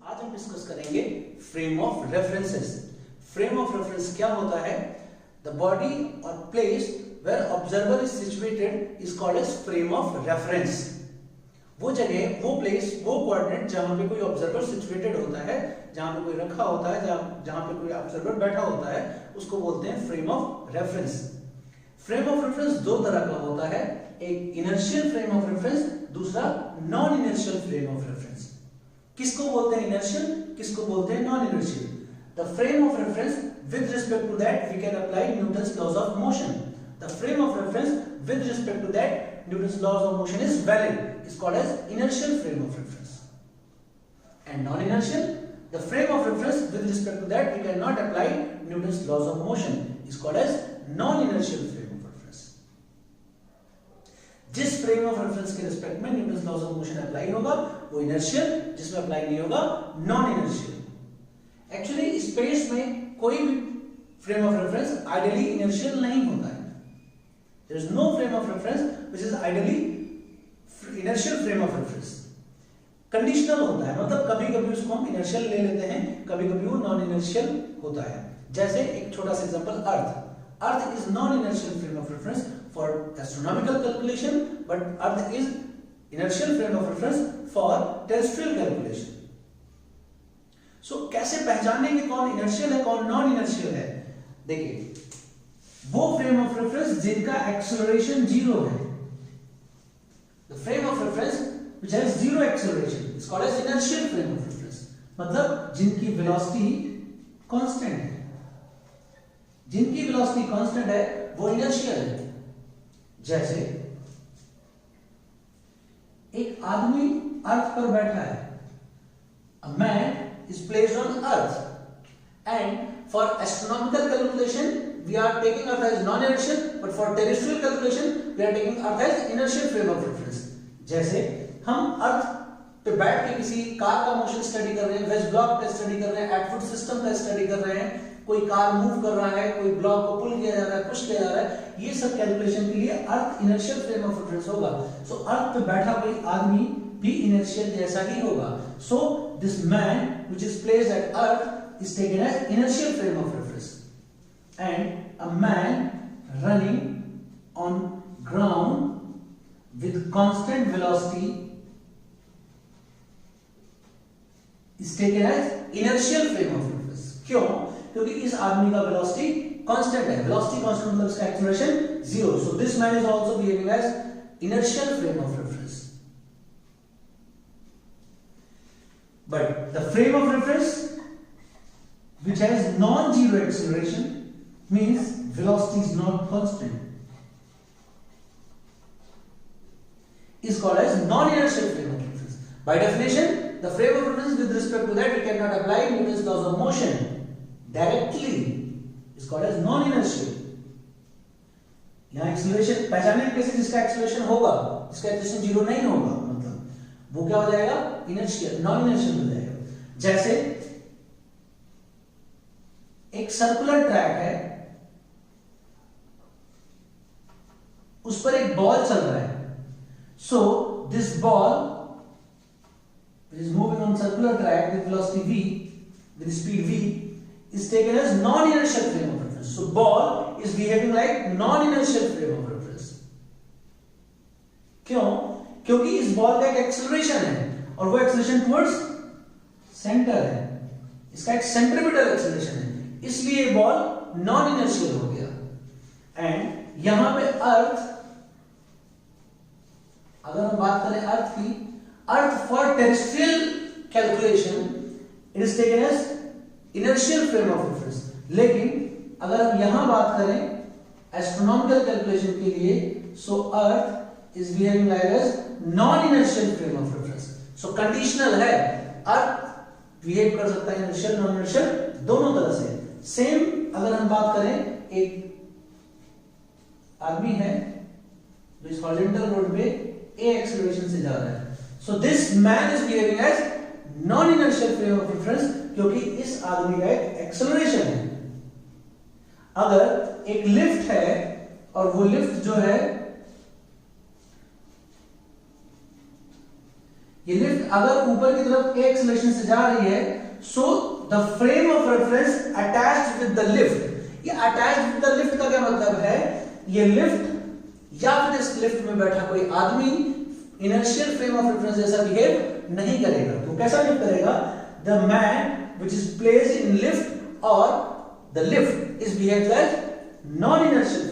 आज हम डिस्कस करेंगे frame of references. Frame of reference क्या होता है? द बॉडी और place where observer is situated is called as frame of reference. वो जगह, वो प्लेस, वो कोऑर्डिनेट जहां पे कोई ऑब्जर्वर सिचुएटेड होता है, जहां पे कोई रखा होता है, जहां पे कोई ऑब्जर्वर बैठा होता है, उसको बोलते हैं frame of reference. Frame of reference दो तरह का होता है, एक इनर्शियल फ्रेम ऑफ रेफरेंस, दूसरा non inertial frame of reference. किसको बोलते हैं इनर्शियल, किसको बोलते हैं non inertial? The frame of reference with respect to that we can apply Newton's laws of motion. The frame of reference with respect to that Newton's laws of motion is valid, is called as inertial frame of reference. And non inertial, the frame of reference with respect to that we cannot apply Newton's laws of motion is called as non-inertial frame of reference. जिस frame of reference के respect में Newton's laws of motion apply होगा वो inertial, जिसमें apply नहीं होगा non-inertial. Actually space में कोई भी frame of reference ideally inertial नहीं होता है. There is no frame of reference which is ideally inertial frame of reference. Conditional होता है, मतलब कभी कभी उसको हम इनर्शियल ले लेते हैं, कभी कभी वो नॉन इनर्शियल होता है। जैसे एक छोटा सा example, earth is non inertial frame of reference for astronomical calculation, but earth is inertial frame of reference for terrestrial calculation. So कैसे पहचानेंगे कौन इनर्शियल है कौन नॉन इनर्शियल है? देखिए, वो फ्रेम ऑफ रेफरेंस जिनका एक्सेलरेशन जीरो है, the frame of reference which has zero acceleration is called as inertial frame of reference। मतलब जिनकी वेलोसिटी कांस्टेंट है, जिनकी वेलोसिटी कांस्टेंट है वो इनर्शियल है। जैसे एक आदमी अर्थ पर बैठा है, a man is placed on earth and for astronomical calculation we are taking earth as non inertial, but for terrestrial calculation we are taking earth as inertial frame of reference। जैसे हम अर्थ पे बैठ के किसी कार का motion study कर रहे हैं, वेज ब्लॉक का स्टडी कर रहे हैं, एटवुड सिस्टम का स्टडी कर रहे हैं, कोई कार मूव कर रहा है, कोई ब्लॉक को पुल किया जा रहा है, पुश किया जा रहा है, ये सब कैलकुलेशन के लिए अर्थ इनर्शियल फ्रेम ऑफ रेफरेंस होगा। सो अर्थ पे बैठा कोई आदमी भी इनर्शियल जैसा ही होगा। So this man which is placed at earth is taken as inertial frame of reference, and a man running on ground with constant velocity is taken as inertial frame of reference। क्यों? क्योंकि इस आदमी का velocity constant है, velocity constant मतलब इसका acceleration zero. So this man is also behaving as inertial frame of reference। But the frame of reference which has non-zero acceleration means velocity is not constant is called as non-inertial frame of reference। By definition, the frame of reference with respect to that we cannot apply Newton's laws of motion directly is called as non-inertial। यहाँ acceleration पहचानने कैसे? जिसका acceleration होगा, जिसका acceleration zero नहीं होगा, मतलब वो क्या हो जाएगा? इनर्शियल, नॉन इनर्शियल हो जाएगा। जैसे एक सर्कुलर ट्रैक है, उस पर एक बॉल चल रहा है। So this ball is moving on circular track with velocity v, with speed v, is taken as non-inertial frame of reference। So ball is behaving like non-inertial frame of reference। क्यों? क्योंकि इस ball का एक acceleration है और वो acceleration towards centre है, इसका एक सेंट्रीपिटल एक्सेलरेशन है, इसलिए बॉल नॉन इनर्शियल हो गया। एंड यहां पे अर्थ, अगर हम बात करें अर्थ की, Earth for terrestrial calculation it is taken as inertial frame of reference। लेकिन अगर हम यहां बात करें astronomical calculation के लिए, so Earth is behaving like as non-inertial frame of reference। So conditional है, Earth behave कर सकता है inertial non inertial दोनों तरह से। सेम अगर हम बात करें, एक आदमी है जो इस हॉरिजॉन्टल रोड पे a एक्सेलरेशन से जा रहा है। So this man is behaving as non-inertial frame of reference क्योंकि इस आदमी का एक एक्सेलरेशन है। अगर एक लिफ्ट है और वो लिफ्ट जो है ये लिफ्ट अगर ऊपर की तरफ एक एक्सेलरेशन से जा रही है, so the frame of reference attached with the lift. ये अटैच्ड विद द लिफ्ट का क्या मतलब है, ये लिफ्ट या फिर इस लिफ्ट में बैठा कोई आदमी इनर्शियल फ्रेम ऑफ रेफरेंस जैसा बिहेव नहीं करेगा। तो कैसा बिहेव करेगा, the man which is placed in lift और the lift is behaves as non inertial